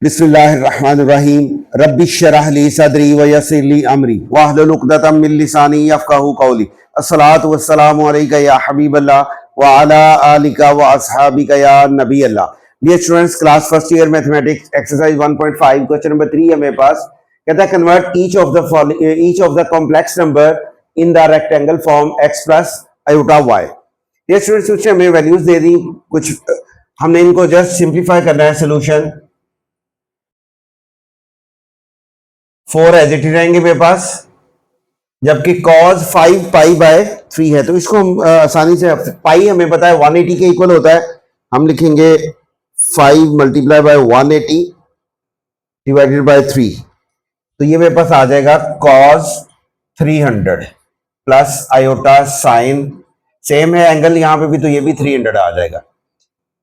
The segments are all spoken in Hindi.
बिस्मिल्लाहिर्रहमानिर्रहीम रब्बिश्शरह ली सदरी व यस्सिर ली अमरी वहलुल उक़दतम मिन लिसानी यफ़क़हू क़ौली। अस्सलातु वस्सलामु अलैका या हबीबल्लाह व अला आलिका व अस्हाबिका या नबी अल्लाह। Dear students, class first year mathematics exercise 1.5 question number 3 है मेरे पास। कहता है convert each of the complex number in the rectangle form x plus iota y। Dear students, कुछ हमें वैल्यूज दे दी, कुछ हमने इनको जस्ट सिंप्लीफाई करना है। सोल्यूशन 4 एज इट इज रहेंगे मेरे पास, जबकि cos 5 पाई बाय 3 है, तो इसको हम आसानी से, पाई हमें पता है 180 के इक्वल होता है, हम लिखेंगे 5 मल्टीप्लाई बाय 180 डिवाइडेड बाय 3, तो ये मेरे पास आ जाएगा cos 300 plus iota sign, same है एंगल यहाँ पे भी, तो ये भी 300 आ जाएगा।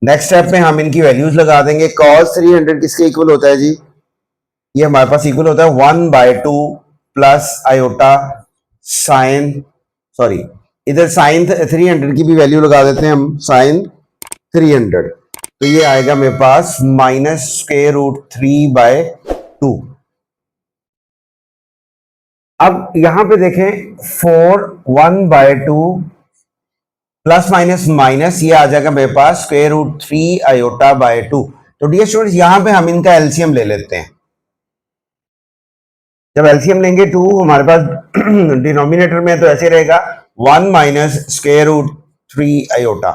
नेक्स्ट स्टेप में हम इनकी वैल्यूज लगा देंगे। cos 300 किसके इक्वल होता है जी? ये हमारे पास इक्वल होता है 1/2 प्लस आयोटा साइन, सॉरी इधर साइन 300 की भी वैल्यू लगा देते हैं हम, साइन 300, तो ये आएगा मेरे पास -√3/2। अब यहां पे देखें 4 1/2 प्लस माइनस माइनस, ये आ जाएगा मेरे पास √3 आयोटा बाय 2। तो डियर स्टूडेंट्स, यहां पे हम इनका एलसीएम ले लेते हैं। जब एलसीएम लेंगे 2 हमारे पास डिनोमिनेटर में, तो ऐसे रहेगा 1 माइनस √3 आयोटा,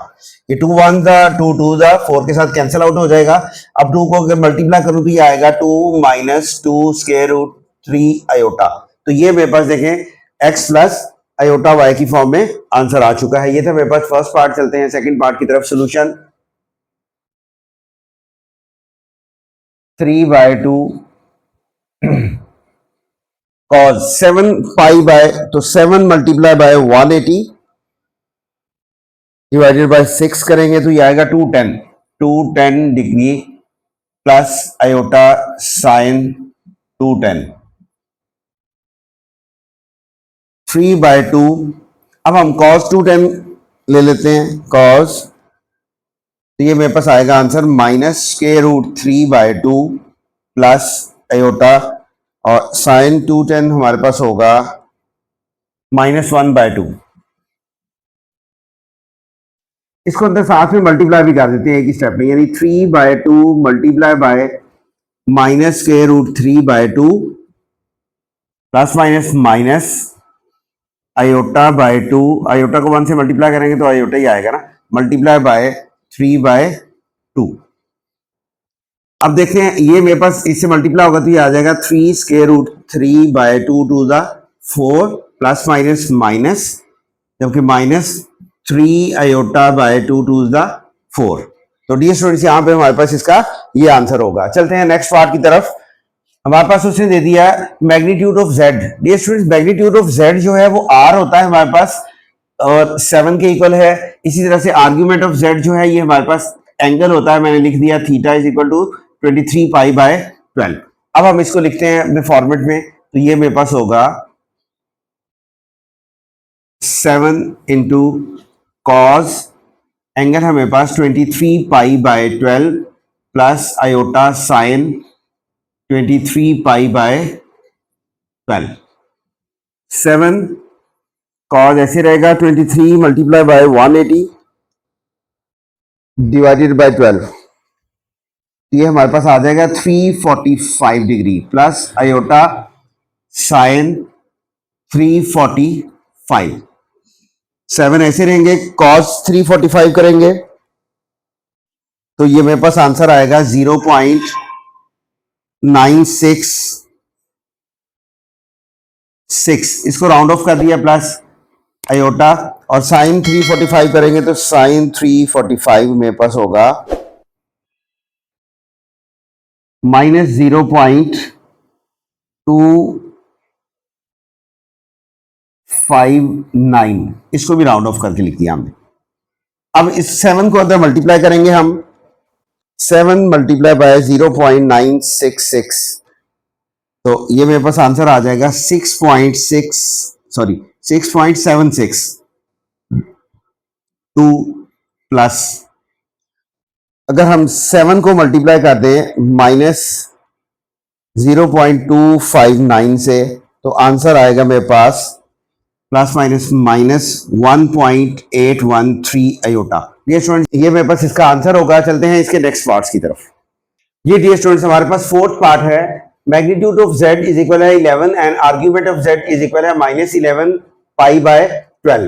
ये 2 1 2 2 4 के साथ कैंसिल आउट हो जाएगा। अब 2 को अगर मल्टीप्लाई करूं तो ये आएगा 2 माइनस 2√3 आयोटा, तो ये मेरे पास देखें x प्लस आयोटा y की फॉर्म में आंसर आ चुका है। ये था मेरे पास फर्स्ट पार्ट। चलते हैं सेकंड पार्ट की तरफ। सोल्यूशन 3/2 cos 7 पाई बाय, तो 7 मल्टीप्लाई बाय 180 डिवाइडेड बाय 6 करेंगे तो ये आएगा 210 डिग्री प्लस आयोटा साइन 210 3/2। अब हम cos 210 ले लेते हैं, cos, तो ये मेरे पास आएगा आंसर -√3/2 प्लस आयोटा, और साइन 210 हमारे पास होगा -1/2। इसको अंदर साथ में मल्टीप्लाई भी कर देते हैं एक ही स्टेप में, यानी 3/2 multiply by -√3/2 plus minus minus iota by 2, iota को 1 से मल्टीप्लाई करेंगे तो आयोटा ही आएगा ना, मल्टीप्लाई बाय 3/2। अब देखें ये मेरे पास इससे मल्टीप्लाई होगा तो ये आ जाएगा 3√3/2 to the 4 plus minus minus, जबकि -3 आयोटा बाय 2 टू द 4। तो डी स्टूडेंट्स, यहाँ पे हमारे पास इसका ये आंसर होगा। चलते हैं नेक्स्ट पार्ट की तरफ। हमारे पास उसने दे दिया magnitude of z। D students, magnitude of z जो है वो r होता है हमारे पास, और 7 के इक्वल है। इसी तरह से आर्ग्यूमेंट ऑफ z जो है ये हमारे पास एंगल होता है, मैंने लिख दिया theta is equal to 23 pi by 12। अब हम इसको लिखते हैं अपने फॉर्मेट में, तो ये मेरे पास होगा 7 इंटू कॉस, एंगल है मेरे पास 23 pi by 12 plus iota sine 23 pi by 12। 7 cos ऐसे रहेगा 23 मल्टीप्लाई बाय 180 डिवाइडेड बाय 12, ये हमारे पास आ जाएगा 345 डिग्री प्लस आयोटा साइन 345। 7 ऐसे रहेंगे, cos 345 करेंगे तो ये मेरे पास आंसर आएगा 0.966। इसको राउंड ऑफ कर दिया, प्लस आयोटा, और साइन 345 करेंगे तो साइन 345 मेरे पास होगा -0.259। इसको भी राउंड ऑफ करके लिख दिया हमने। अब इस 7 को अंदर मल्टीप्लाई करेंगे हम, 7 मल्टीप्लाई बाय 0.966, तो ये मेरे पास आंसर आ जाएगा 6.76 2 प्लस, अगर हम 7 को मल्टीप्लाई कर दें 0.259 से, तो आंसर आएगा मेरे पास प्लस माइनस माइनस 1.813 आयोटा। ये स्टूडेंट, ये मेरे पास इसका आंसर होगा। चलते हैं इसके नेक्स्ट पार्ट्स की तरफ। ये डियर स्टूडेंट्स हमारे पास फोर्थ पार्ट है। Magnitude of z is equal है 11 and argument of z is equal है -11 पाई बाय 12।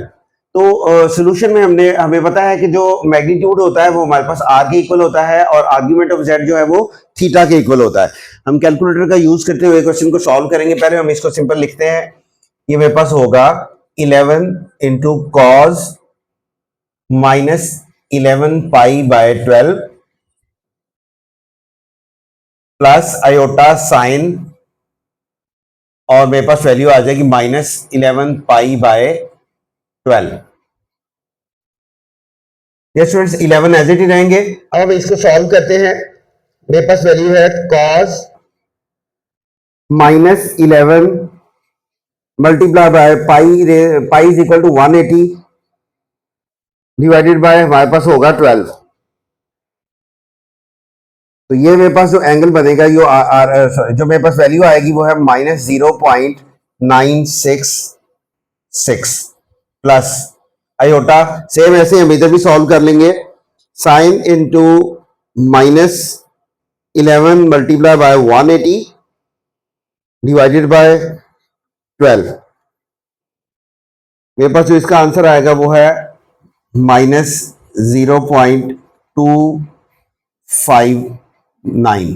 तो सॉल्यूशन में हमें पता है कि जो मैग्नीट्यूड होता है वो हमारे पास r के इक्वल होता है और आर्ग्यूमेंट ऑफ z जो है वो थीटा के इक्वल होता है। हम कैलकुलेटर का यूज करते हुए क्वेश्चन को सॉल्व करेंगे। पहले हम इसको सिंपल लिखते हैं। ये मेरे पास होगा 11 into cos -11 pi by 12 plus iota sign, और मेरे पास वैल्यू आ जाएगी -11 पाई बाय 12। ये स्टूडेंट्स 11 एज इट ही रहेंगे। अब इसको सॉल्व करते हैं। मेरे पास वैल्यू है cos -11 multiply by pi is equal to 180 divided by हमारे पास होगा 12। तो ये मेरे पास जो एंगल बनेगा जो मेरे पास वैल्यू आएगी वो है -0.966 प्लस आयोटा। सेम ऐसे हम इधर भी सॉल्व कर लेंगे। Sine into -11 multiply by 180 divided by 12। मेरे पास जो इसका आंसर आएगा वो है -0.259।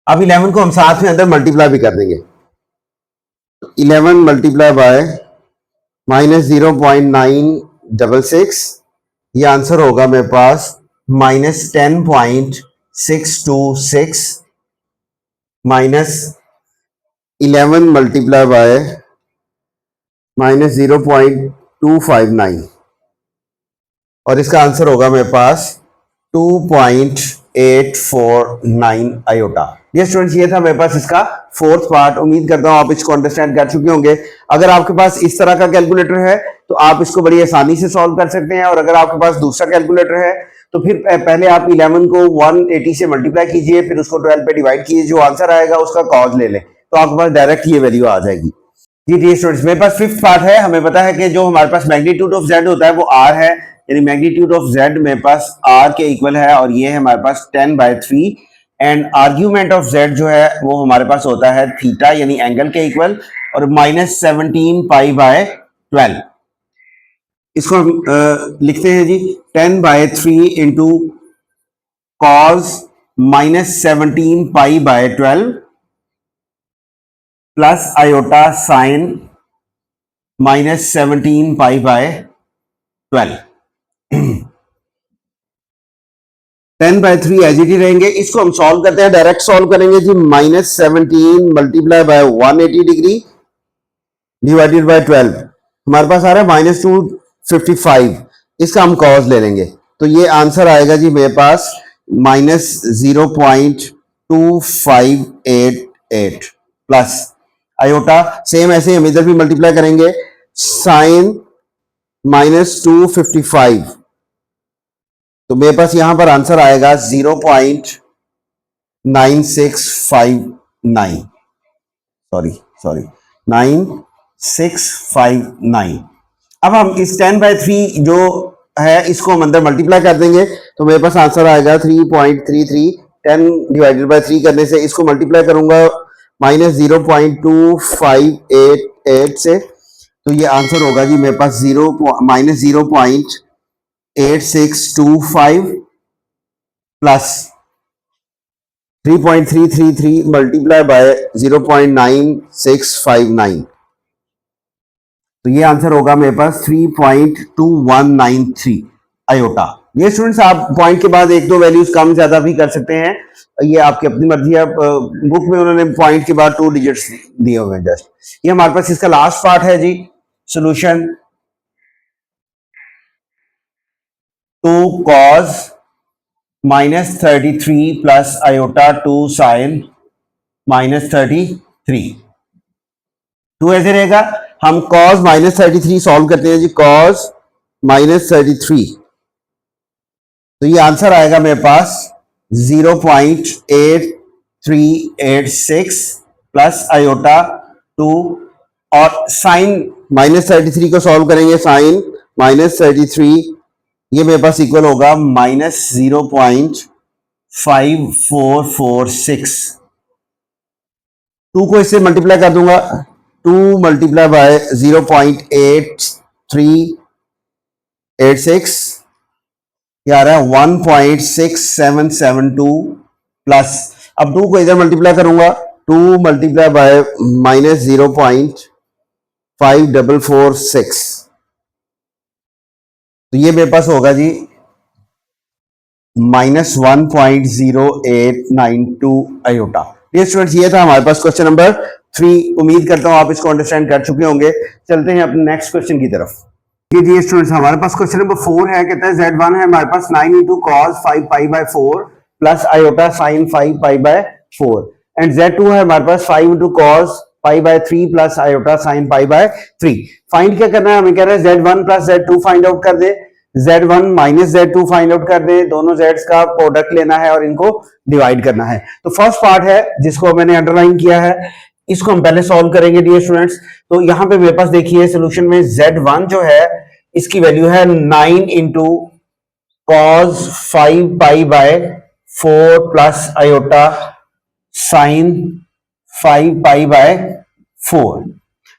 अब 11 को हम साथ में अंदर मल्टीप्लाई भी कर देंगे। 11 मल्टीप्लाई बाय -0.966, ये आंसर होगा मेरे पास -10.626 -11 मल्टीप्लाई बाय -0.259, और इसका आंसर होगा मेरे पास 2.849 आयोटा। ये स्टूडेंट्स, ये था मेरे पास इसका फोर्थ पार्ट। उम्मीद करता हूं आप इसको अंडरस्टैंड कर चुके होंगे। अगर आपके पास इस तरह का कैलकुलेटर है तो आप इसको बड़ी आसानी से सॉल्व कर सकते हैं, और अगर आपके पास दूसरा कैलकुलेटर है तो फिर पहले आप 11 को 180 से मल्टीप्लाई कीजिए, फिर उसको 12 पे डिवाइड कीजिए, जो आंसर आएगा उसका कॉज ले लें, तो आपके पास डायरेक्ट ये वैल्यू आ जाएगी। जी स्टूडेंट्स, मेरे पास फिफ्थ पार्ट है। हमें पता है कि जो हमारे पास मैग्नीट्यूड ऑफ z होता है वो r है, यानी मैग्नीट्यूड ऑफ z मेरे पास r के इक्वल है, और ये है हमारे पास 10/3 एंड आर्ग्यूमेंट ऑफ z जो है वो हमारे पास होता है थीटा, यानी एंगल के इक्वल, और -17 पाई बाय 12। इसको हम लिखते हैं जी 10/3 into cos -17 pi by 12 plus iota sine -17 pi by 12। 10/3 as it ही रहेंगे। इसको हम सॉल्व करते हैं, डायरेक्ट सॉल्व करेंगे जी। -17 multiply by 180 degree divided by 12, हमारे पास आ रहा है -255। इसका हम कॉस ले लेंगे, तो ये आंसर आएगा जी मेरे पास -0.2588 प्लस आयोटा। सेम ऐसे हम इधर भी मल्टीप्लाई करेंगे। साइन -255, तो मेरे पास यहां पर आंसर आएगा 0.9659, सॉरी 9659। अब हम इस 10/3 जो है इसको हम अंदर मल्टीप्लाई कर देंगे, तो मेरे पास आंसर आएगा 3.33। 10 डिवाइडेड बाय 3 करने से इसको मल्टीप्लाई करूंगा -0.2588 से, तो ये आंसर होगा जी मेरे पास -0.8625 प्लस 3.333 मल्टीप्लाई बाय 0.9659, तो ये आंसर होगा मेरे पास 3.2193 आयोटा। ये स्टूडेंट्स, आप पॉइंट के बाद एक दो वैल्यूज कम ज्यादा भी कर सकते हैं, ये आपकी अपनी मर्जी है। बुक में उन्होंने पॉइंट के बाद 2 डिजिट्स दिए हुए हैं जस्ट। ये हमारे पास इसका लास्ट पार्ट है जी, solution. 2 cos -33 plus iota 2 sine -33। 2 ऐसे रहेगा। हम cos -33 सॉल्व करते हैं जी। cos -33, तो ये आंसर आएगा मेरे पास 0.83 386 प्लस आयोटा 2 और साइन -33 को सॉल्व करेंगे, साइन -33 ये मेरे पास इक्वल होगा -0.5446। 2 को इससे मल्टीप्लाई कर दूंगा, 2 मल्टीप्लाई बाय 0.8386 ये आ रहा है 1.6772 प्लस, अब 2 को इधर मल्टीप्लाई करूंगा, 2 मल्टीप्लाई बाय -0.5446 तो ये मेरे पास होगा जी -1.0892 आयोटा। ये स्टूडेंट्स ये था हमारे पास क्वेश्चन नंबर 3। उम्मीद करता हूं आप इसको अंडरस्टैंड कर चुके होंगे। चलते हैं अपने नेक्स्ट क्वेश्चन की तरफ। जी स्टूडेंट्स हमारे पास क्वेश्चन नंबर 4 है, कहता है Z1 है हमारे पास 9 into cos 5 pi by 4 plus iota sign 5 pi by 4 and Z2 है हमारे पास 5 into cos pi by 3 plus iota sine pi by 3। Find क्या करना है हमें, कह रहा है Z1 plus Z2 find out कर दे, Z1 minus Z2 find out कर दे, दोनों Z's का प्रोडक्ट लेना है और इनको डिवाइड करना है। तो फर्स्ट पार्ट है जिसको मैंने अंडरलाइन किया है, इसको हम पहले सॉल्व करेंगे डियर स्टूडेंट्स। तो यहां पे मेरे पास देखिए सोल्यूशन में Z1 जो है इसकी वैल्यू है 9 into cos 5 pi by 4 plus iota sign 5 pi by 4।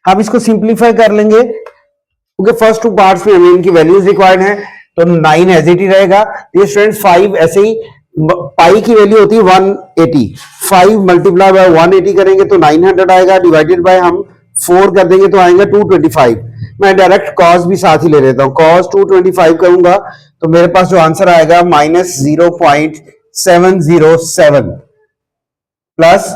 हम इसको सिंप्लीफाई कर लेंगे क्योंकि फर्स्ट 2 पार्ट्स में हमें इनकी वैल्यूज रिक्वायर्ड है, तो 9 एज इट ही रहेगा। ये स्टूडेंट्स 5 ऐसे ही, पाई की वैल्यू होती है 180, 5 मल्टीप्लाई बाय 180 करेंगे तो 900 आएगा, डिवाइडेड बाय हम 4 कर देंगे तो आएगा 225। मैं डायरेक्ट कॉस भी साथ ही ले लेता हूं, कॉस 225 करूंगा तो मेरे पास जो आंसर आएगा -0.707 प्लस,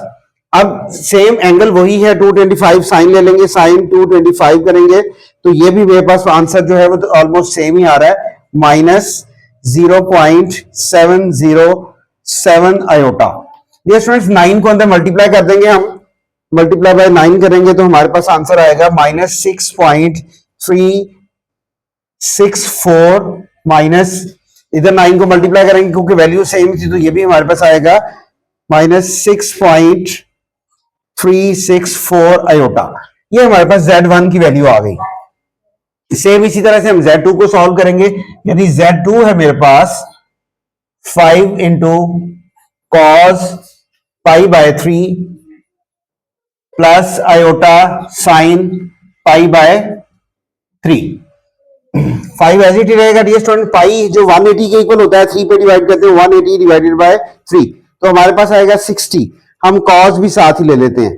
अब सेम एंगल वही है 225, साइन ले लेंगे, साइन 225 करेंगे तो ये भी मेरे पास आंसर जो है वो तो ऑलमोस्ट सेम ही आ रहा है, -0.707 आयोटा। ये स्टूडेंट्स 9 को अंदर मल्टीप्लाई कर देंगे, हम मल्टीप्लाई बाय 9 करेंगे तो हमारे पास आंसर आएगा -6.364 माइनस, इधर 9 को मल्टीप्लाई करेंगे क्योंकि वैल्यू सेम थी तो ये भी हमारे पास आएगा -6.364 आयोटा। ये हमारे पास Z1 की वैल्यू आ गई। सेम इसी तरह से हम Z2 को सॉल्व करेंगे, यदि Z2 है मेरे पास 5 into cos pi by 3 plus iota sine pi by 3, 5 as it ही रहेगा डियर स्टूडेंट। पाई जो 180 के इक्वल होता है 3 पे डिवाइड करते हैं, 180 डिवाइडेड बाय 3 तो हमारे पास आएगा 60। हम कॉस भी साथ ही ले लेते हैं,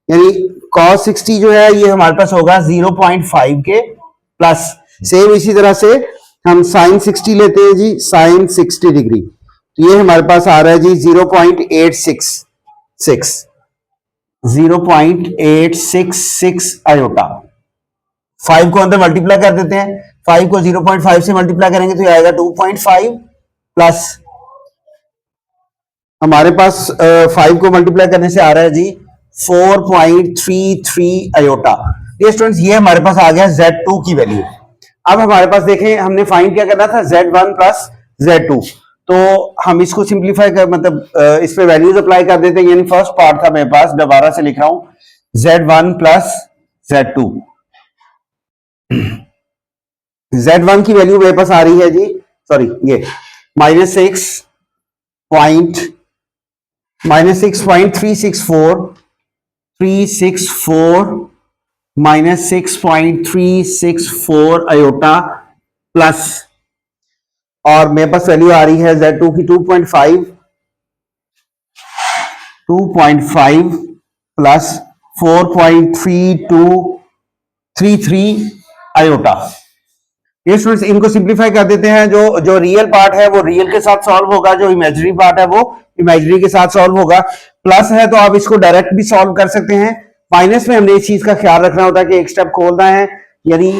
यानी कॉस 60 जो है ये हमारे पास होगा 0.5 के प्लस, सेम इसी तरह से हम साइन 60 लेते हैं जी, साइन 60 डिग्री तो ये हमारे पास आ रहा है जी 0.866 आयोटा। 5 को अंदर मल्टीप्लाई कर देते हैं, 5 को 0.5 से मल्टीप्लाई करेंगे तो ये आएगा 2.5 प्लस हमारे पास 5 को मल्टीप्लाई करने से आ रहा है जी 4.33 आयोटा। ये स्टूडेंट्स ये हमारे पास आ गया Z2 की वैल्यू। अब हमारे पास देखें हमने फाइंड क्या करना था, Z1 प्लस Z2, तो हम इसको सिंप्लीफाई कर मतलब इस पे वैल्यूज अप्लाई कर देते हैं, यानी फर्स्ट पार्ट था मेरे पास, दोबारा से लिख रहा हूं Z1 प्लस Z2। Z1 की वैल्यू मेरे पास आ रही है जी, सॉरी ये -6.364 आयोटा प्लस, और मेरे पास वैल्यू आ रही है Z2 की 2.5 प्लस 4.3233 आयोटा। ये स्टूडेंट्स इनको सिंप्लीफाई कर देते हैं, जो रियल पार्ट है वो रियल के साथ सॉल्व होगा, जो इमेजिनरी पार्ट है वो इमेजिनरी के साथ सॉल्व होगा। प्लस है तो आप इसको डायरेक्ट भी सॉल्व कर सकते हैं, माइनस में हमने इस चीज का ख्याल रखना होता है कि एक स्टेप खोलना है, यानी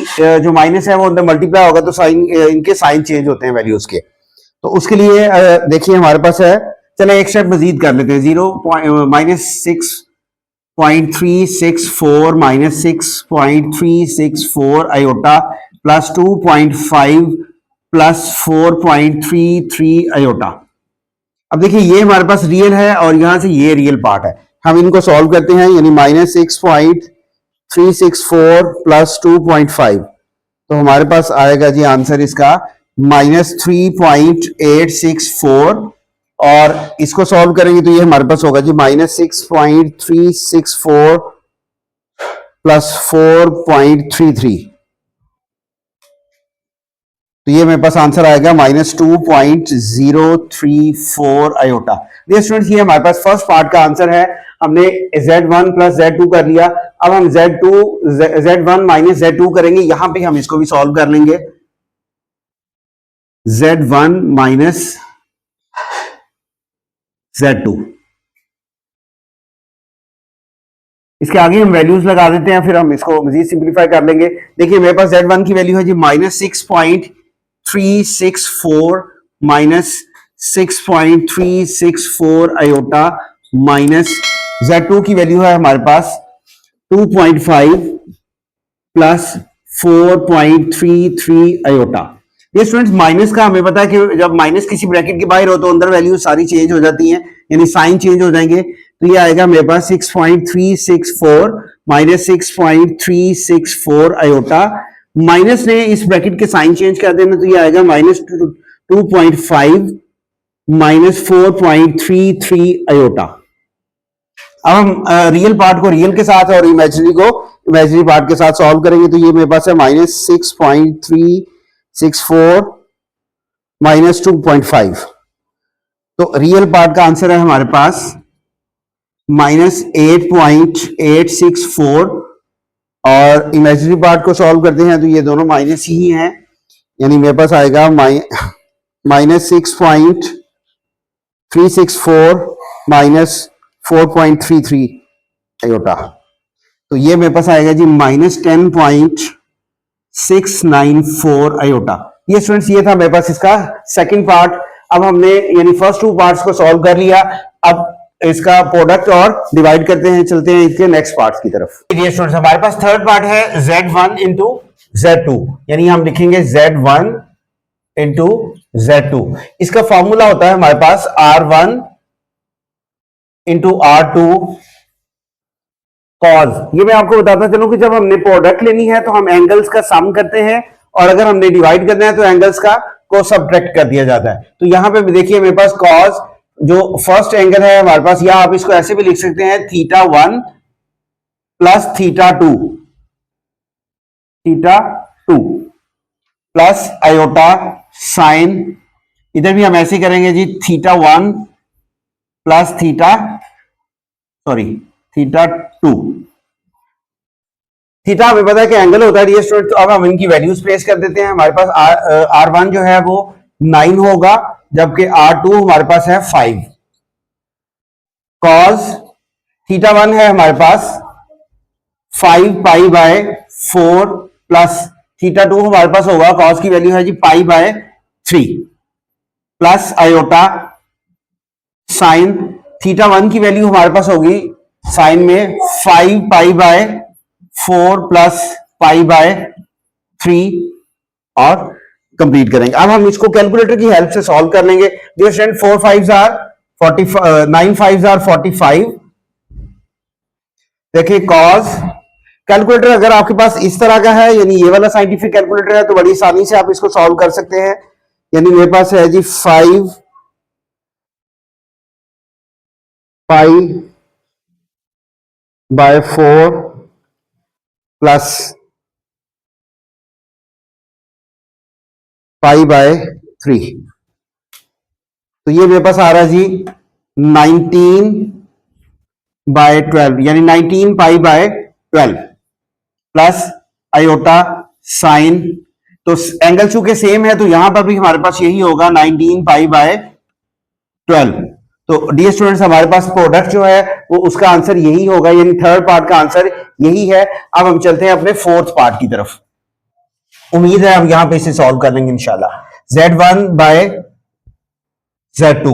जो माइनस है वो अंदर मल्टीप्लाई होगा तो साइन, इनके साइन चेंज होते हैं वैल्यूज के, तो उसके लिए देखिए हमारे पास है, चले एक स्टेप मजीद कर लेते हैं, -6.364 आयोटा प्लस 2.5 प्लस 4.33 आयोटा। अब देखिए ये हमारे पास रियल है और यहां से ये रियल पार्ट है, हम इनको सॉल्व करते हैं, यानी -6.364 प्लस 2.5, तो हमारे पास आएगा जी आंसर इसका -3.864, और इसको सॉल्व करेंगे तो ये हमारे पास होगा जी -6.364 प्लस 4.33, तो ये मेरे पास आंसर आएगा -2.034 आयोटा। डियर स्टूडेंट्स, ये हमारे पास फर्स्ट पार्ट का आंसर है। हमने Z1 प्लस Z2 कर लिया, अब हम Z1 माइनस Z2 करेंगे, यहां पे हम इसको भी सॉल्व कर लेंगे। Z1 माइनस Z2, इसके आगे हम वैल्यूज लगा देते हैं, फिर हम इसको मजीद सिंप्लीफाई कर लेंगे। देखिए मेरे पास Z1 की वैल्यू है जी -6.364 माइनस 6.364 आयोटा, माइनस Z2 की वैल्यू है हमारे पास 2.5 प्लस 4.33 आयोटा। ये स्टूडेंट्स माइनस का हमें पता है कि जब माइनस किसी ब्रैकेट के बाहर हो तो अंदर वैल्यू सारी चेंज हो जाती हैं, यानी साइन चेंज हो जाएंगे, तो ये आएगा मेरे पास 6.364 माइनस 6.364 आयोटा, माइनस ने इस ब्रैकेट के साइन चेंज कर देना, तो ये आएगा -2.5 माइनस 4.33 आयोटा। अब हम रियल पार्ट को रियल के साथ और इमेजिनरी को इमेजिनरी पार्ट के साथ सॉल्व करेंगे, तो ये मेरे पास है -6.364 माइनस 2.5, तो रियल पार्ट का आंसर है हमारे पास -8.864, और इमेजिनरी पार्ट को सॉल्व करते हैं तो ये दोनों माइनस ही हैं, यानी मेरे पास आएगा -6.364 माइनस 4.33 आयोटा, तो ये मेरे पास आएगा जी -10.694 आयोटा। ये स्टूडेंट्स ये था मेरे पास इसका सेकंड पार्ट। अब हमने यानी फर्स्ट टू पार्ट्स को सॉल्व कर लिया, अब इसका प्रोडक्ट और डिवाइड करते हैं, चलते हैं इसके नेक्स्ट पार्ट की तरफ। ये स्टूडेंट्स हमारे पास थर्ड पार्ट है Z1 इंटू Z2, यानी हम लिखेंगे Z1 इंटू Z2। इसका फॉर्मूला होता है हमारे पास R1 इंटू R2 कॉज। ये मैं आपको बताता चलूं कि जब हमने प्रोडक्ट लेनी है तो हम एंगल्स का सम करते हैं, और अगर हमने डिवाइड करना है तो एंगल्स का को सब्ट्रैक्ट कर दिया जाता है। तो यहां पे देखिए मेरे पास कॉज जो फर्स्ट एंगल है हमारे पास, या आप इसको ऐसे भी लिख सकते हैं θ1 प्लस θ2 प्लस आयोटा साइन, इधर भी हम ऐसे करेंगे जी θ1 प्लस θ2। थीटा हमें पता है कि एंगल होता है डियर स्टूडेंट, तो अब हम इनकी वैल्यूज प्लेस कर देते हैं। हमारे पास R1 जो है वो 9 होगा, जबकि R2 हमारे पास है 5। कॉस θ1 है हमारे पास 5 पाई बाय 4 प्लस θ2 हमारे पास होगा, कॉस की वैल्यू है जी pi by 3 plus iota sine θ1 की वैल्यू हमारे पास होगी साइन में 5 pi by 4 plus pi by 3, और कंप्लीट करेंगे। अब हम इसको कैलकुलेटर की हेल्प से सॉल्व कर लेंगे। Dear student 4 5s are 45, 9 5s are 45। देखिए कॉस कैलकुलेटर अगर आपके पास इस तरह का है, यानी ये वाला साइंटिफिक कैलकुलेटर है, तो बड़ी आसानी से आप इसको सॉल्व कर सकते हैं। यानी मेरे पास है जी 5 pi by 4 plus pi by 3, तो ये मेरे पास आ रहा है जी 19 बाय 12, यानी 19 पाई बाय 12 प्लस आयोटा साइन, तो एंगल चूंकि सेम है तो यहां पर भी हमारे पास यही होगा 19 पाई बाय 12। तो डियर स्टूडेंट्स हमारे पास प्रोडक्ट जो है वो उसका आंसर यही होगा, यानी थर्ड पार्ट का आंसर यही है। अब हम चलते हैं अपने फोर्थ पार्ट की तरफ। उम्मीद है हम यहां पे इसे सॉल्व कर लेंगे इंशाल्लाह। Z1 बाय Z2,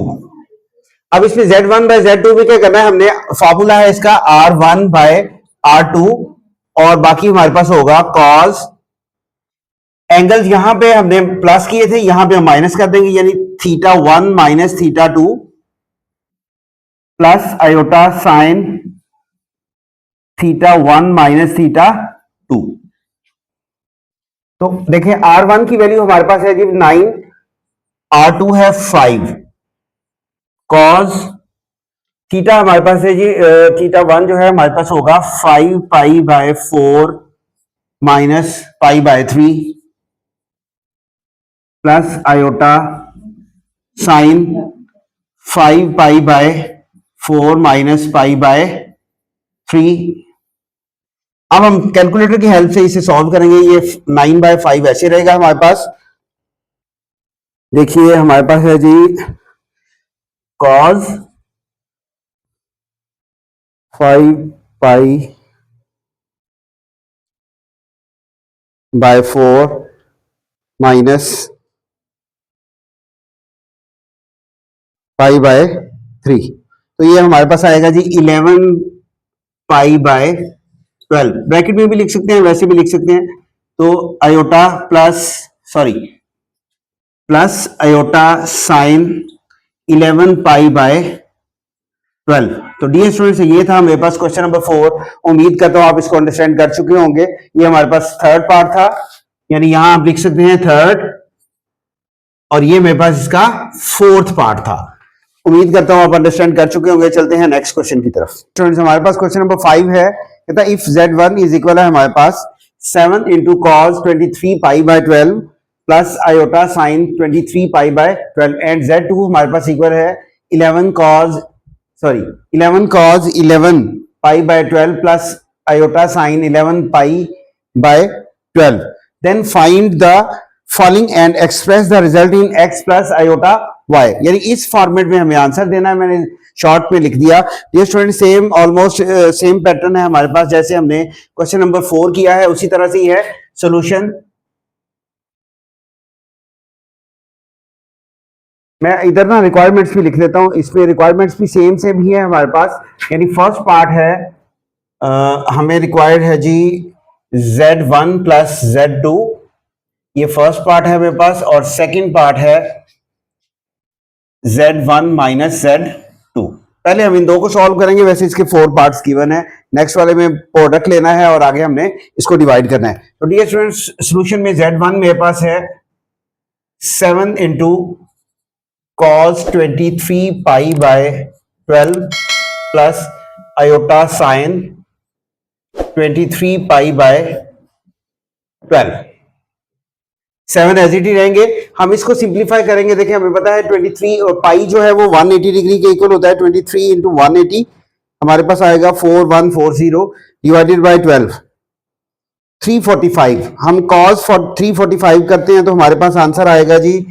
अब इसमें Z1 बाय Z2 में क्या करना है, हमने फॉर्मूला है इसका R1 बाय R2, और बाकी हमारे पास होगा कॉस, एंगल्स यहां पे हमने प्लस किए थे, यहां पे हम माइनस कर देंगे, यानी θ1 minus θ2 plus iota sine theta 1 minus theta 2। तो देखिए R1 की वैल्यू हमारे पास है जी 9, R2 है 5, कॉस थीटा हमारे पास है जी थीटा 1 जो है हमारे पास होगा 5 pi by 4 minus pi by 3 plus iota sign 5 pi by 4 minus pi by 3। अब हम कैलकुलेटर की हेल्प से इसे सॉल्व करेंगे। ये 9/5 ऐसे रहेगा हमारे पास। देखिए हमारे पास है जी cos 5 pi by 4 minus pi by 3। तो ये हमारे पास आएगा जी 11 पाई बाय 12। ब्रैकेट में भी लिख सकते हैं, वैसे भी लिख सकते हैं। तो iota plus sorry plus iota sine 11 pi by 12। तो डियर स्टूडेंट्स ये था मेरे पास क्वेश्चन नंबर 4। उम्मीद करता हूं आप इसको अंडरस्टैंड कर चुके होंगे। ये हमारे पास थर्ड पार्ट था, यानी यहां आप लिख सकते हैं थर्ड, और ये मेरे पास इसका फोर्थ पार्ट था। उम्मीद करता हूं आप अंडरस्टैंड कर चुके होंगे। चलते हैं नेक्स्ट क्वेश्चन की तरफ। स्टूडेंट्स हमारे पास क्वेश्चन नंबर 5 है, कहता इफ z1 इज इक्वल है हमारे पास 7 into cos 23 pi by 12 plus iota sine 23 pi by 12 and z2 हमारे पास इक्वल है 11 cos 11 pi by 12 plus iota sine 11 pi by 12, then find the following and express the result in x plus iota y। यानी इस फॉर्मेट में हमें आंसर देना है। मैंने शॉर्ट में लिख दिया। ये student same almost same pattern है हमारे पास, जैसे हमने क्वेश्चन नंबर 4 किया है उसी तरह से ही है सॉल्यूशन। मैं इधर ना रिक्वायरमेंट्स भी लिख लेता हूं, इसमें रिक्वायरमेंट्स भी सेम ही है हमारे पास। यानी फर्स्ट पार्ट है हमें रिक्वायर्ड है जी Z1 प्लस Z2, ये फर्स्ट पार्ट है मेरे पास, और सेकंड पार्ट है Z1 माइनस Z2। पहले हम इन दो को सॉल्व करेंगे, वैसे इसके 4 पार्ट्स गिवन है। नेक्स्ट वाले में प्रोडक्ट लेना है और आगे हमने इसको डिवाइड करना है। तो डियर स्टूडेंट्स सॉल्यूशन में Z1 मेरे पास है 7 into cos 23 pi by 12 plus iota sine 23 pi by 12। 7 as it ही रहेंगे। हम इसको सिंप्लीफाई करेंगे। देखिए हमें पता है 23 और पाई जो है वो 180 डिग्री के इक्वल होता है। 23 इंटू 180 हमारे पास आएगा 4140 डिवाइडेड बाय 12 345। हम कॉस 345 करते हैं तो हमारे पास आंसर आएगा जी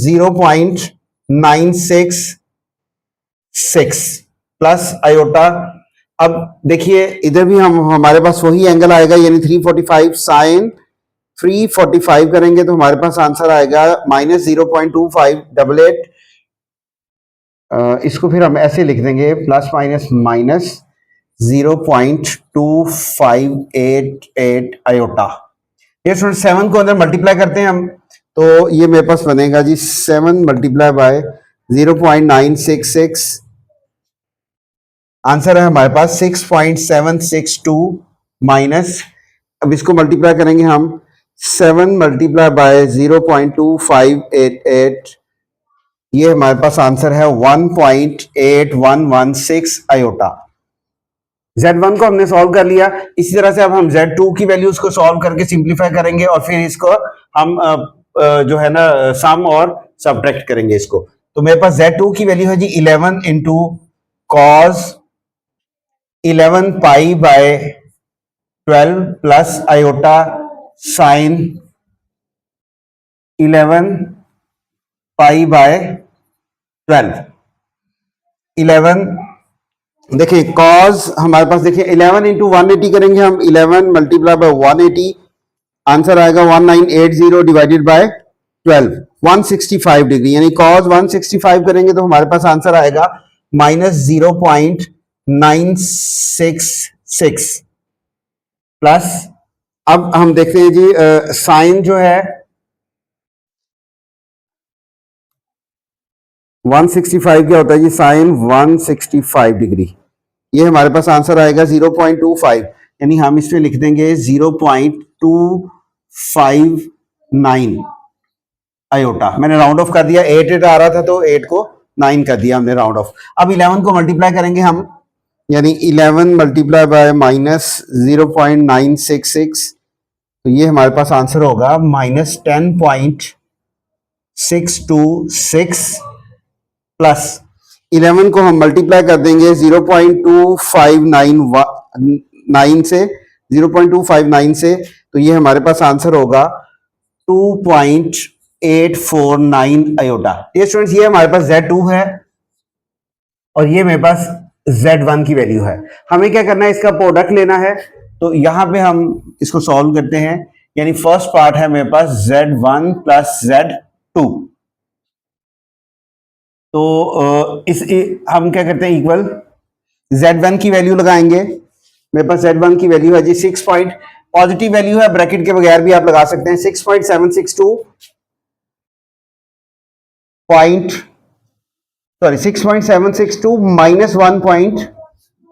0.966 प्लस आयोटा। अब देखिए इधर भी हम हमारे पास वही एंगल आएगा, यानी 345 साइन 345 करेंगे तो हमारे पास आंसर आएगा -0.2588। इसको फिर हम ऐसे लिख देंगे प्लस माइनस माइनस 0.2588 आयोटा। ये 7 को अंदर मल्टीप्लाई करते हैं हम, तो ये मेरे पास बनेगा जी 7 मल्टीप्लाई बाय 0.966, आंसर है हमारे पास 6.762 माइनस, अब इसको मल्टीप्लाई करेंगे हम 7 मल्टीप्लाई बाय 0.2588, ये हमारे पास आंसर है 1.8116 आयोटा। Z1 को हमने सॉल्व कर लिया। इसी तरह से अब हम Z2 की वैल्यूज को सॉल्व करके सिंप्लीफाई करेंगे और फिर इसको हम जो है ना सम और सबट्रैक्ट करेंगे इसको। तो मेरे पास Z2 की वैल्यू है जी 11 into cos 11 pi by 12 plus iota sine 11 pi by 12। 11 देखिए कॉस हमारे पास देखिए 11 इंटू 180 करेंगे हम, 11 मल्टीप्लाई बाय 180, आंसर आएगा 1980 डिवाइडेड बाय 12 165 डिग्री, यानी कॉस 165 करेंगे तो हमारे पास आंसर आएगा -0.966 प्लस, अब हम देखते हैं जी साइन जो है 165 क्या होता है जी? Sign 165 degree. ये हमारे पास आंसर आएगा 0.25, यानी हम इसमें लिख देंगे 0.259 आयोटा। मैंने राउंड ऑफ कर दिया, 8 आ रहा था तो 8 को 9 कर दिया हमने राउंड ऑफ। अब 11 को मल्टीप्लाई करेंगे हम, यानी 11 मल्टीप्लाई बाय माइनस 0.966, तो ये हमारे पास आंसर होगा माइनस 10.626 प्लस 11 को हम मल्टीप्लाई कर देंगे 0.2599 से, 0.259 से, तो ये हमारे पास आंसर होगा 2.849 आयोटा। ये स्टूडेंट्स, ये हमारे पास Z2 है और ये मेरे पास Z1 की वैल्यू है। हमें क्या करना है, इसका प्रोडक्ट लेना है। तो यहां पे हम इसको सॉल्व करते हैं, यानी फर्स्ट पार्ट है मेरे पास Z1 प्लस Z2। तो हम क्या करते हैं, इक्वल Z1 की वैल्यू लगाएंगे। मेरे पास Z1 की वैल्यू है जी 6 पॉइंट, पॉजिटिव वैल्यू है, ब्रैकेट के बगैर भी आप लगा सकते हैं, 6.762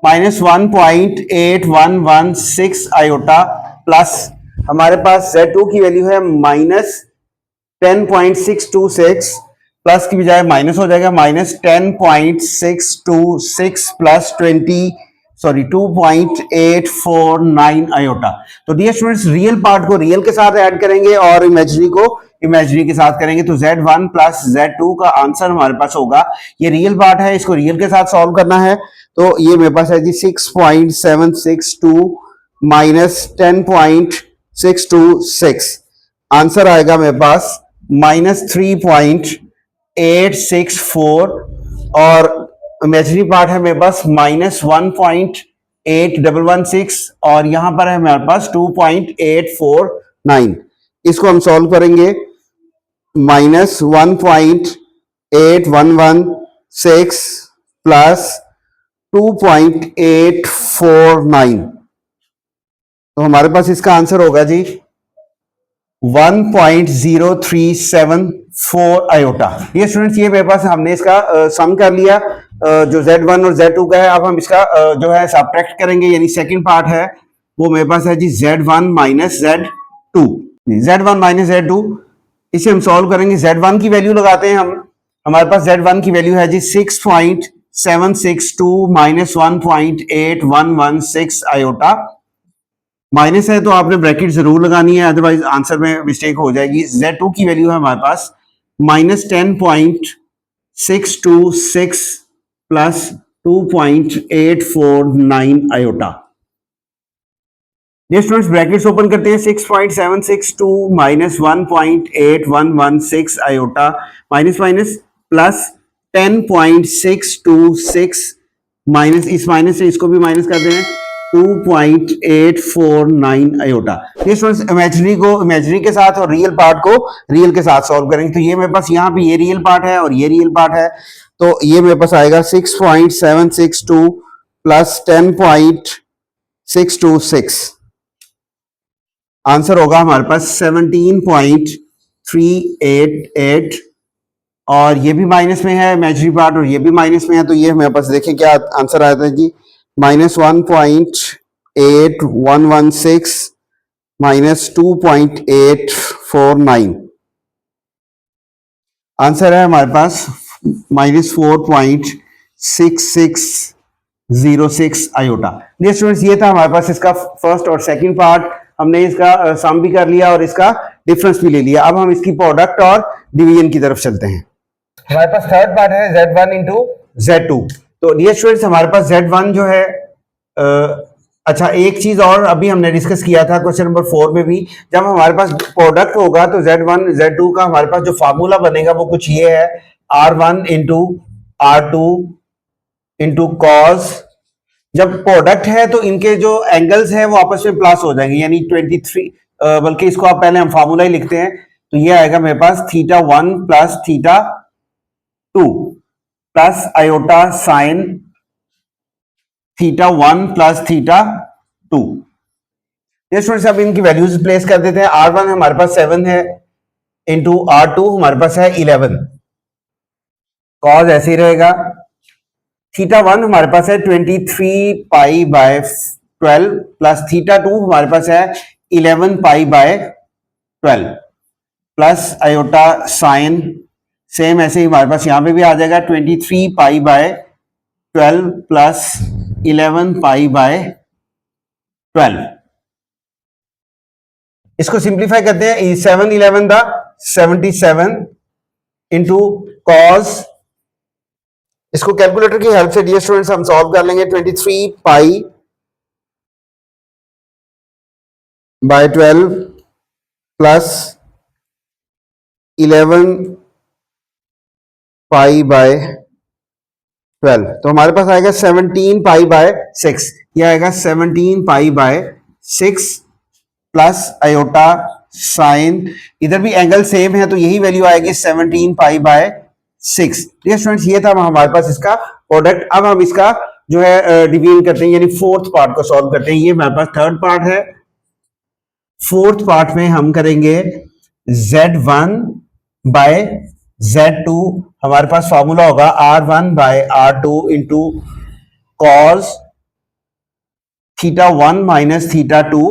माइनस 1.8116 आयोटा, प्लस हमारे पास Z2 की वैल्यू है माइनस 10.626, प्लस की बजाय माइनस हो जाएगा, माइनस 10.626 प्लस 2.849 आयोटा। तो डियर स्टूडेंट्स, रियल पार्ट को रियल के साथ ऐड करेंगे और इमेजिनरी को इमेजिनरी के साथ करेंगे, तो Z1 प्लस Z2 का आंसर हमारे पास होगा। ये रियल पार्ट है, इसको रियल के साथ सॉल्व करना है, तो ये मेरे पास है जी 6.762 माइनस 10.626, आंसर आएगा मेरे पास माइनस 3.864, और इमेजिनरी पार्ट है मेरे पास माइनस 1.8116, और यहां पर है हमारे पास 2.849। इसको हम सॉल्व करेंगे, माइनस 1.8116 प्लस 2.849, तो हमारे पास इसका आंसर होगा जी 1.0374 आयोटा। ये स्टूडेंट्स, ये मेरे पास हमने इसका सम कर लिया, जो Z1 और Z2 का है। अब हम इसका जो है सब्ट्रैक्ट करेंगे, यानी सेकंड पार्ट है वो मेरे पास है जी Z1 minus Z2, Z1 minus Z2। इसे हम सॉल्व करेंगे, Z1 की वैल्यू लगाते हैं हम, हमारे पास Z1 की वैल्यू है जी 6.762 माइनस 1.8116 आयोटा। माइनस है तो आपने ब्रैकेट जरूर लगानी है, अदरवाइज आंसर में मिस्टेक हो जाएगी। Z2 की वैल्यू है हमारे पास माइनस 10.626 प्लस 2.849 आयोटा। ये स्टूडेंट्स, ब्रैकेट्स ओपन करते हैं, 6.762 minus 1.8116 iota, minus minus plus 10.626 minus, इस माइनस से इसको भी माइनस कर दें, 2.849 आयोटा। ये स्टूडेंट्स, इमेजिनरी को इमेजिनरी के साथ और रियल पार्ट को रियल के साथ सॉल्व करेंगे। तो ये मेरे पास यहाँ पे ये रियल पार्ट है और ये रियल पार्ट है, तो ये मेरे पास आएगा 6.762 प्लस 10.626, आंसर होगा हमारे पास 17.388, और ये भी माइनस में है इमेजिनरी पार्ट और ये भी माइनस में है, तो ये मेरे पास देखें क्या आंसर आया था जी, माइनस 1.8116 माइनस 2.849, आंसर है हमारे पास माइनस 4.6606 आयोटा। डियर स्टूडेंट्स, ये था हमारे पास इसका फर्स्ट और सेकंड पार्ट, हमने इसका सम भी कर लिया और इसका डिफरेंस भी ले लिया। अब हम इसकी प्रोडक्ट और डिवीजन की तरफ चलते हैं। हमारे पास थर्ड पार्ट है Z1 इंटू Z2। तो डियर स्टूडेंट्स, हमारे पास Z1 जो है अच्छा, एक चीज और अभी हमने डिस्कस किया था क्वेश्चन नंबर 4 में भी, जब हमारे पास प्रोडक्ट होगा तो Z1 Z2 का हमारे पास जो फार्मूला बनेगा वो कुछ ये है, R1 into R2 into cos. जब प्रोडक्ट है तो इनके जो एंगल्स हैं वो आपस में प्लस हो जाएंगे, यानी 23, बल्कि इसको आप पहले हम फार्मूला ही लिखते हैं, तो ये आएगा मेरे पास θ1 plus θ2 plus iota sine θ1 plus θ2। ये स्टूडेंट्स, अब इनकी वैल्यूज प्लेस कर देते हैं। R1 हमारे पास 7 है, इंटू R2 हमारे पास है 11, कॉज ऐसे ही रहेगा, थीटा वन हमारे पास है 23 pi by 12 plus theta two हमारे पास है 11 pi by 12 plus iota sign same ऐसे ही हमारे पास यहां पे भी आ जाएगा 23 pi by 12 plus 11 pi by 12। इसको सिंप्लीफाई करते हैं, 7 11 दा 77 इंटू कॉस, इसको कैलकुलेटर की हेल्प से डियर स्टूडेंट्स हम सॉल्व कर लेंगे। 23 pi by 12 plus 11 pi by 12, तो हमारे पास आएगा 17 पाई बाय 6, ये आएगा 17 pi bye 6 plus iota sign, इधर भी एंगल सेम है तो यही वैल्यू आएगी 17 पाई बाय 6। डियर स्टूडेंट्स ये था हमारे पास इसका प्रोडक्ट। अब हम इसका जो है डिवीजन करते हैं, यानी फोर्थ पार्ट को सॉल्व करते हैं। ये हमारे पास थर्ड पार्ट है, फोर्थ पार्ट में हम करेंगे Z1 बाय Z2, हमारे पास फॉर्मूला होगा R1 by R2 into cos theta one minus theta two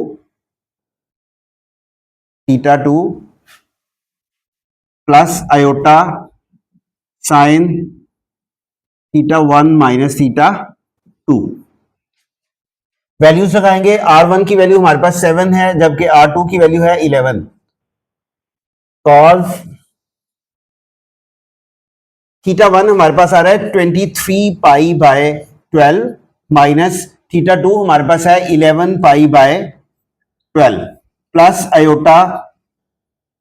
plus iota sine theta one minus theta two. Values लगाएंगे, R1 की वैल्यू हमारे पास 7 है जबकि R2 की वैल्यू है 11, कॉस थीटा वन हमारे पास आ रहा है 23 pi by 12 minus theta to हमारे पास है 11 pi by 12 plus iota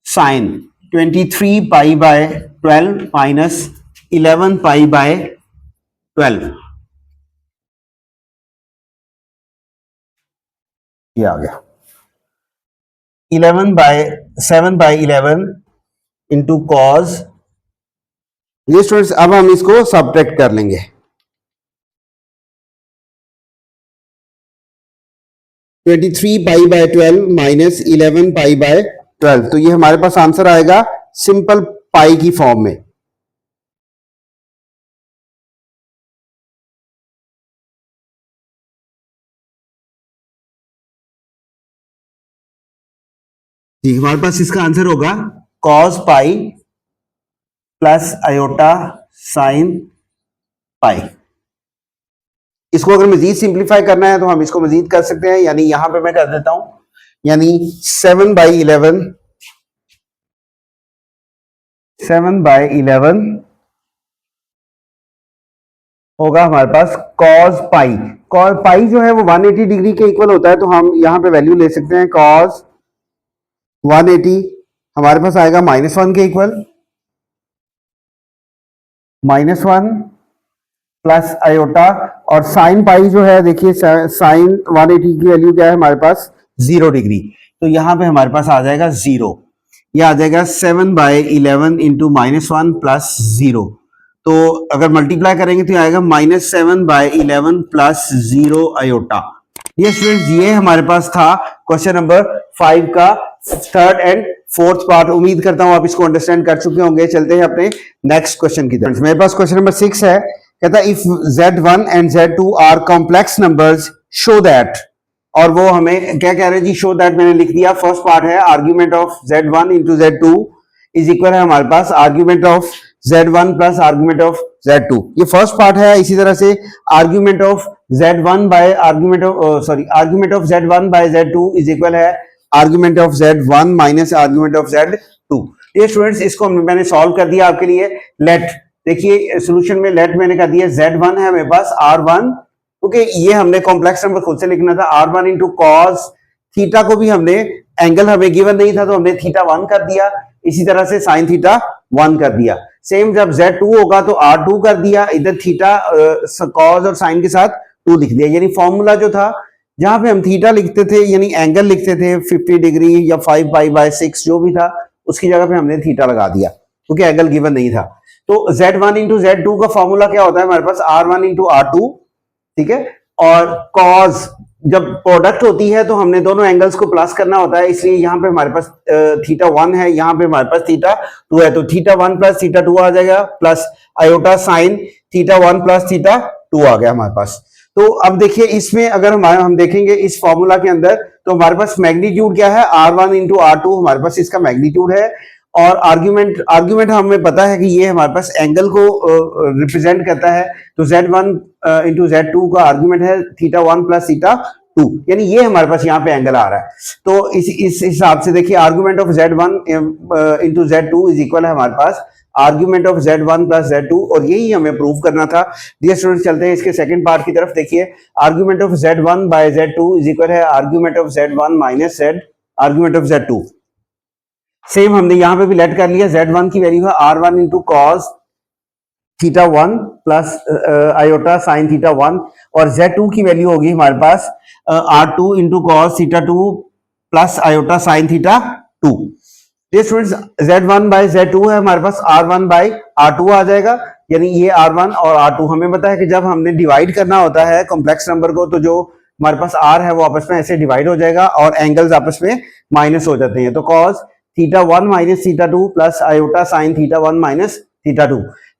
sine 23 pi by 12 minus 11 pi by 12, ये आ गया 7 बाय 11 इंटू कॉस। ये स्टूडेंट्स अब हम इसको सब्ट्रैक्ट कर लेंगे, 23 pi by 12 minus 11 pi by 12, तो ये हमारे पास आंसर आएगा सिंपल पाई की फॉर्म में। जी हमारे पास इसका आंसर होगा cos pi plus iota sine पाई। इसको अगर मजीद सिंप्लीफाई करना है तो हम इसको मजीद कर सकते हैं, यानी यहां पे मैं कर देता हूं, यानी 7 बाई 11 होगा हमारे पास कॉस पाई। कॉस पाई जो है वो 180 डिग्री के इक्वल होता है, तो हम यहां पे वैल्यू ले सकते हैं कॉस 180 हमारे पास आएगा -1 के इक्वल, -1 प्लस आयोटा, और साइन पाई जो है देखिए साइन 180 की वैल्यू क्या है हमारे पास 0 डिग्री, तो यहां पे हमारे पास आ जाएगा 0, यह आ जाएगा 7 बाई 11 इंटू -1 प्लस 0, तो अगर मल्टीप्लाई करेंगे तो आएगा -7 बाई 11 प्लस 0 आयोटा। ये स्टूडेंट्स ये हमारे पास था क्वेश्चन नंबर 5 का थर्ड एंड फोर्थ पार्ट। उम्मीद करता हूं आप इसको अंडरस्टैंड कर चुके होंगे। चलते हैं अपने नेक्स्ट क्वेश्चन की तरफ। मेरे पास क्वेश्चन नंबर 6 है, कहता है if Z1 and Z2 are complex numbers show that, और वो हमें क्या कह रहे हैं जी, शो दैट मैंने लिख दिया। फर्स्ट पार्ट है argument of Z1 into Z2 is equal है हमारे पास argument of Z1 plus argument of Z2, ये फर्स्ट पार्ट है। इसी तरह से argument of Z1 by argument of argument of Z1 by Z2 is equal है argument of Z1 minus argument of Z2। ये स्टूडेंट्स इसको मैंने सॉल्व कर दिया आपके लिए। लेट देखिए सोल्यूशन में लेट मैंने कर दिया, Z1 है मेरे पास R1, ओके ये हमने कॉम्प्लेक्स नंबर खुद से लिखना था, R1 इंटू कॉस थीटा को भी हमने एंगल हमें गिवन नहीं था तो हमने थीटा 1 कर दिया, इसी तरह से साइन थीटा 1 कर दिया। सेम जब Z2 होगा तो R2 कर दिया, इधर थीटा कॉस और साइन के साथ 2 लिख दिया। यानी फॉर्मूला जो था जहां पे हम थीटा लिखते थे यानी एंगल लिखते थे 50 डिग्री या 5 पाई बाय 6 जो भी था, उसकी जगह पे हमने थीटा लगा दिया क्योंकि एंगल गिवन नहीं था। तो Z1 इंटू Z2 का फॉर्मूला क्या होता है हमारे पास, R1 इंटू R2, ठीक है, और कॉस जब प्रोडक्ट होती है तो हमने दोनों एंगल्स को प्लस करना होता है, इसलिए यहाँ पे हमारे पास थीटा 1 है, यहाँ पे हमारे पास थीटा 2 है, तो थीटा 1 प्लस थीटा 2 आ जाएगा, plus iota sine theta 1 plus theta 2 आ गया हमारे पास। तो अब देखिए इसमें अगर हम देखेंगे इस फॉर्मूला के अंदर, तो हमारे पास मैग्नीट्यूड क्या है, R1 इंटू R2 हमारे पास इसका मैग्नीट्यूड है, और आर्ग्यूमेंट हमें पता है कि ये हमारे पास एंगल को रिप्रेजेंट करता है, तो Z1 इंटू Z2 का आर्ग्यूमेंट है थीटा 1 प्लस थीटा 2, यानी ये हमारे पास यहाँ पे एंगल आ रहा है। तो इस हिसाब से देखिए argument of Z1 into Z2 is equal है हमारे पास argument of Z1 plus Z2, और यही हमें प्रूव करना था। डियर स्टूडेंट्स, चलते हैं इसके सेकंड पार्ट की तरफ। देखिए argument of Z1 by Z2 is equal है argument of Z1 minus Z argument of Z2। Same हमने यहां पे भी लेट कर लिया, Z1 की वैल्यू है R1 into cos theta 1 plus iota sine theta 1, और Z2 की वैल्यू होगी हमारे पास R2 into cos theta 2 plus iota sine theta 2। Students, Z1 by Z2 है हमारे पास R1 बाय R2 आ जाएगा, यानी ये R1 और R2। हमें पता है कि जब हमने डिवाइड करना होता है कॉम्प्लेक्स नंबर को, तो जो हमारे पास R है वो आपस में ऐसे डिवाइड हो जाएगा और एंगल्स आपस में माइनस हो जाते हैं, तो cos theta 1 minus theta 2 plus iota sine theta 1 minus theta 2।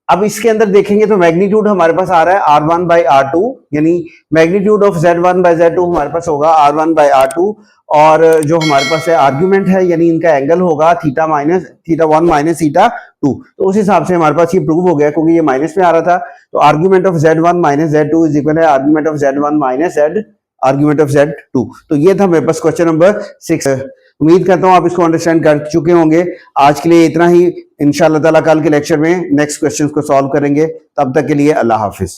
अब इसके अंदर देखेंगे तो मैग्नीट्यूड हमारे पास आ रहा है R1 बाय R2, यानी magnitude of Z1 by Z2 हमारे पास होगा R1 बाय R2, और जो हमारे पास है आर्ग्यूमेंट है, यानी इनका एंगल होगा थीटा 1 माइनस थीटा 2। तो उस हिसाब से हमारे पास ये प्रूव हो गया, क्योंकि ये माइनस में आ रहा था, तो argument of Z1 minus Z2 is equal है argument of Z1 minus Z argument of Z2। तो ये था मेरे पास क्वेश्चन नंबर 6। उम्मीद करता हूं आप इसको अंडरस्टैंड कर चुके होंगे। आज के लिए इतना ही, इंशाअल्लाह ताला कल के लेक्चर में नेक्स्ट क्वेश्चंस को सॉल्व करेंगे। तब तक के लिए अल्लाह हाफिज।